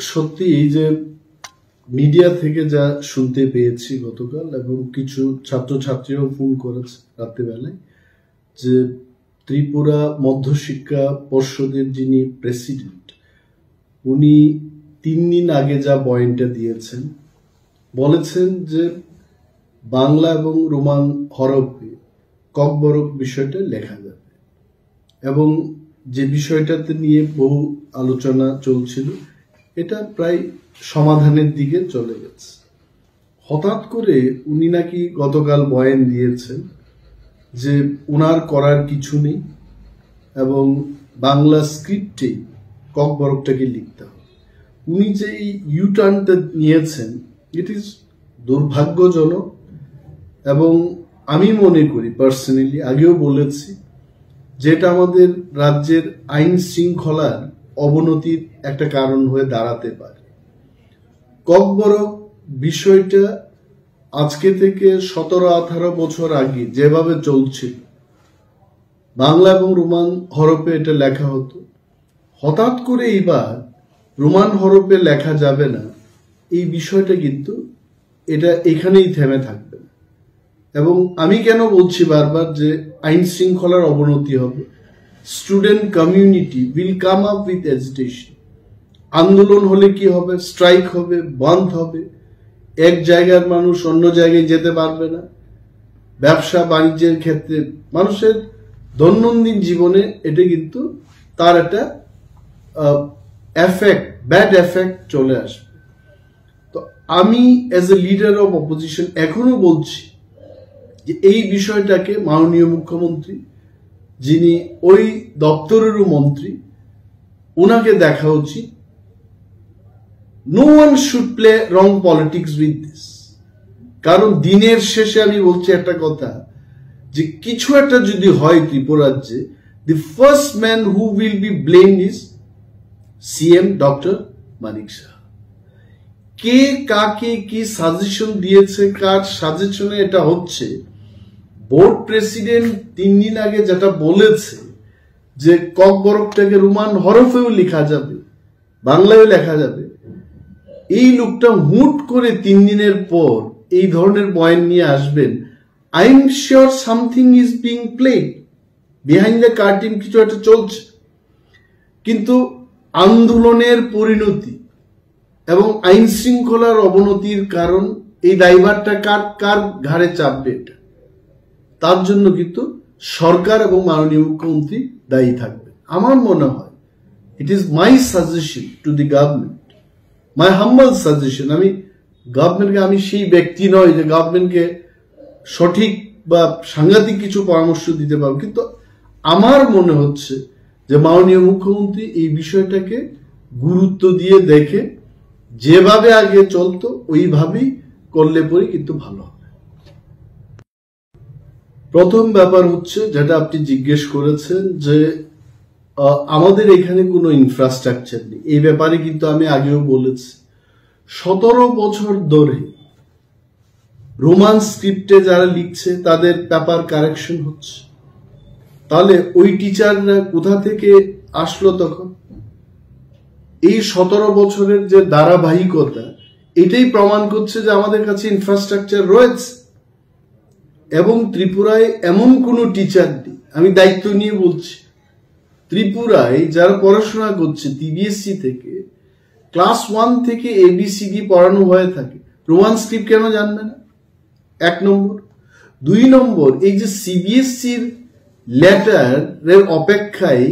সত্যি এই যে মিডিয়া থেকে যা শুনতে পেয়েছি গতকাল, এবং কিছু ছাত্রছাত্রীরাও ফোন করেছে রাত্রিবেলায়, যে ত্রিপুরা মধ্যশিক্ষা পর্ষদের যিনি প্রেসিডেন্ট, উনি 3 দিন আগে যা বয়ানটা দিয়েছেন, বলেছেন যে বাংলা এবং রোমান হরফে ককবরক বিষয়টা লেখা যাবে, এবং যে বিষয়টাতে নিয়ে বহু আলোচনা চলছিল এটা প্রায় সমাধানের দিকে চলে গেছে। হঠাৎ করে উনি নাকি গতকাল বয়ান দিয়েছেন যে উনার করার কিছু নেই এবং বাংলা স্ক্রিপ্টে ককবরকটাকে লিখতে হবে। উনি যে এই ইউটার্নটা নিয়েছেন, ইট ইজ দুর্ভাগ্যজনক, এবং আমি মনে করি পার্সোনালি, আগেও বলেছি, যেটা আমাদের রাজ্যের আইন শৃঙ্খলার অবনতির একটা কারণ হয়ে দাঁড়াতে পারে। ককবরক বিষয়টা আজকে থেকে 17-18 বছর আগে যেভাবে চলছিল, বাংলা এবং রোমান হরফে এটা লেখা হতো, হঠাৎ করে এইবার রোমান হরফে লেখা যাবে না, এই বিষয়টা কিন্তু এটা এখানেই থেমে থাকবে না। এবং আমি কেন বলছি বারবার যে আইন শৃঙ্খলার অবনতি হবে, student community will come up with agitation. আন্দোলন হলে কি হবে? স্ট্রাইক হবে, বন্ধ হবে, এক জায়গার মানুষ অন্য জায়গায় যেতে পারবে না। ব্যবসা বাণিজ্যের ক্ষেত্রে, মানুষের দৈনন্দিন জীবনে এটা কিন্তু তার একটা ব্যাড এফেক্ট চলে আসবে। তো আমি as a leader of opposition এখনো বলছি যে এই বিষয়টাকে মাননীয় মুখ্যমন্ত্রী, যিনি ওই দপ্তরেরও মন্ত্রী, ওনাকে দেখা উচিত। No one should play wrong politics with this. কারণ দিনের শেষে আমি বলছি একটা কথা, যে কিছু একটা যদি হয় ত্রিপুরাজ্যে, the first man who will be blamed is CM doctor Manik Saha. কে কাকে কি সাজেশন দিয়েছে, কার সাজেশনে এটা হচ্ছে, বোর্ড প্রেসিডেন্ট 3 দিন আগে যেটা বলেছে যে ককবরকটাকে রোমান হরফেও লেখা যাবে, বাংলায়ও লেখা যাবে, এই লোকটা হুট করে 3 দিনের পর এই ধরনের বয়ান নিয়ে আসবেন। I am sure something is being played behind the curtain, কিছু একটা চলছে। কিন্তু আন্দোলনের পরিণতি এবং আইন শৃঙ্খলার অবনতির কারণ, এই দায়ভারটা কার ঘাড়ে চাপবে, এটা তার জন্য কিন্তু সরকার এবং মাননীয় মুখ্যমন্ত্রী দায়ী থাকবে। আমার মনে হয় it is my suggestion to the government, my humble suggestion. আমি গভর্নমেন্টকে, আমি সেই ব্যক্তি নয় যে গভর্নমেন্টকে সঠিক বা সাংঘাতিক কিছু পরামর্শ দিতে পারবো, কিন্তু আমার মনে হচ্ছে যে মাননীয় মুখ্যমন্ত্রী এই বিষয়টাকে গুরুত্ব দিয়ে দেখে যেভাবে আগে চলতো ওইভাবেই করলে পরে কিন্তু ভালো হবে। প্রথম ব্যাপার হচ্ছে যেটা আপনি জিজ্ঞেস করেছেন, যে আমাদের এখানে কোনো ইনফ্রাস্ট্রাকচার নেই। এই ব্যাপারে কিন্তু আমি আগেও বলেছি, 17 বছর ধরে রোমান স্ক্রিপ্টে যারা লিখছে তাদের পেপার কারেকশন হচ্ছে। তাহলে ওই টিচাররা কোথা থেকে আসলো তখন? এই 17 বছরের যে ধারাবাহিকতা, এটাই প্রমাণ করছে যে আমাদের কাছে ইনফ্রাস্ট্রাকচার রয়েছে। এবং ত্রিপুরায় এমন কোনো টিচার নেই, আমি দায়িত্ব নিয়ে বলছি, ত্রিপুরায় যারা পড়াশোনা করছে সিবিএসসি থেকে, ক্লাস 1 থেকে ABCD পড়ানো হয়ে থাকে, রোমান স্ক্রিপ্ট কেন জানবে না? 1 নম্বর। 2 নম্বর, এই যে সিবিএসসির লেটারের অপেক্ষায়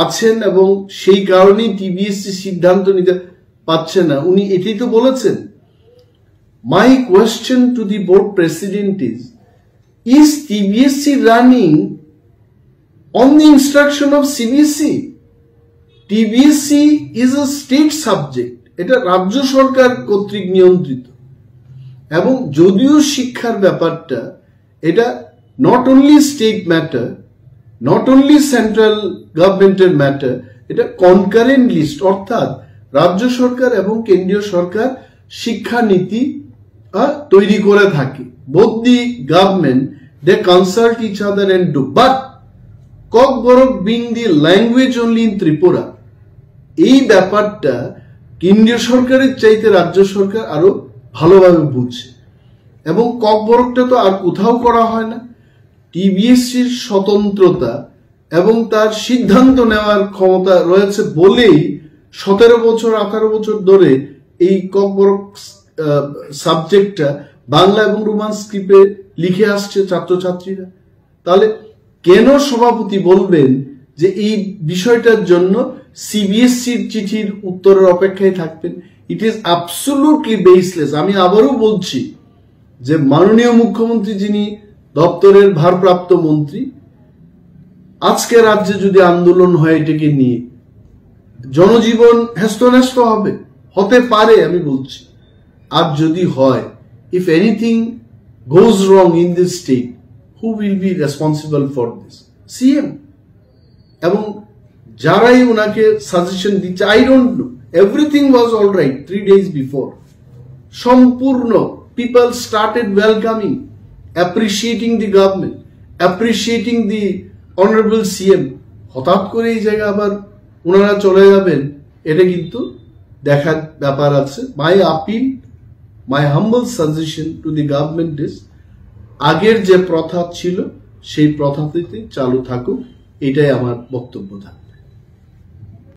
আছেন এবং সেই কারণেই TBSC সিদ্ধান্ত নিতে পারছে না, উনি এটাই তো বলেছেন। My question to the board president is TBSC running on the instruction of CBSE? TBSC is a state subject, এটা রাজ্য সরকার কর্তৃক নিয়ন্ত্রিত। এবং যদিও শিক্ষার ব্যাপারটা, এটা not only state matter, not only central গভর্নমেন্টের ম্যাটার, এটা কনকারেন্ট লিস্ট, অর্থাৎ রাজ্য সরকার এবং কেন্দ্রীয় সরকার শিক্ষা নীতি তৈরি করে থাকে। Both the government, they consult each other and do. But Kokborok being the language only in Tripura, এই ব্যাপারটা কেন্দ্রীয় সরকারের চাইতে রাজ্য সরকার আরো ভালোভাবে বুঝছে, এবং ককবরকটা তো আর কোথাও করা হয় না। টিবিএসসির স্বতন্ত্রতা এবং তার সিদ্ধান্ত নেওয়ার ক্ষমতা রয়েছে বলেই 17 বছর 18 বছর ধরে এই ককবরক সাবজেক্টটা বাংলা এবং রোমান স্ক্রিপ্টে লিখে আসছে ছাত্রছাত্রীরা। তাহলে কেন সভাপতি বলবেন যে এই বিষয়টার জন্য সিবিএসসির চিঠির উত্তরের অপেক্ষায় থাকবেন? It is absolutely baseless. আমি আবারও বলছি যে মাননীয় মুখ্যমন্ত্রী, যিনি দপ্তরের ভারপ্রাপ্ত মন্ত্রী, আজকে রাজ্যে যদি আন্দোলন হয় এটাকে নিয়ে, জনজীবন হেস্তনেস্ত হতে পারে আমি বলছি। আর যদি হয়, if anything goes wrong in this state, who will be responsible for this? CM এবং যারাই ওনাকে সাজেশন দিচ্ছে, I don't know, everything was all right 3 days before. সম্পূর্ণ people started welcoming, appreciating the government, appreciating the honourable CM. হঠাৎ করে এই জায়গা আবার ওনারা চলে যাবেন, এটা কিন্তু দেখার ব্যাপার আছে। My appeal, my humble suggestion to the government is, আগের যে প্রথা ছিল সেই প্রথাটিতে চালু থাকুক, এটাই আমার বক্তব্য থাকে।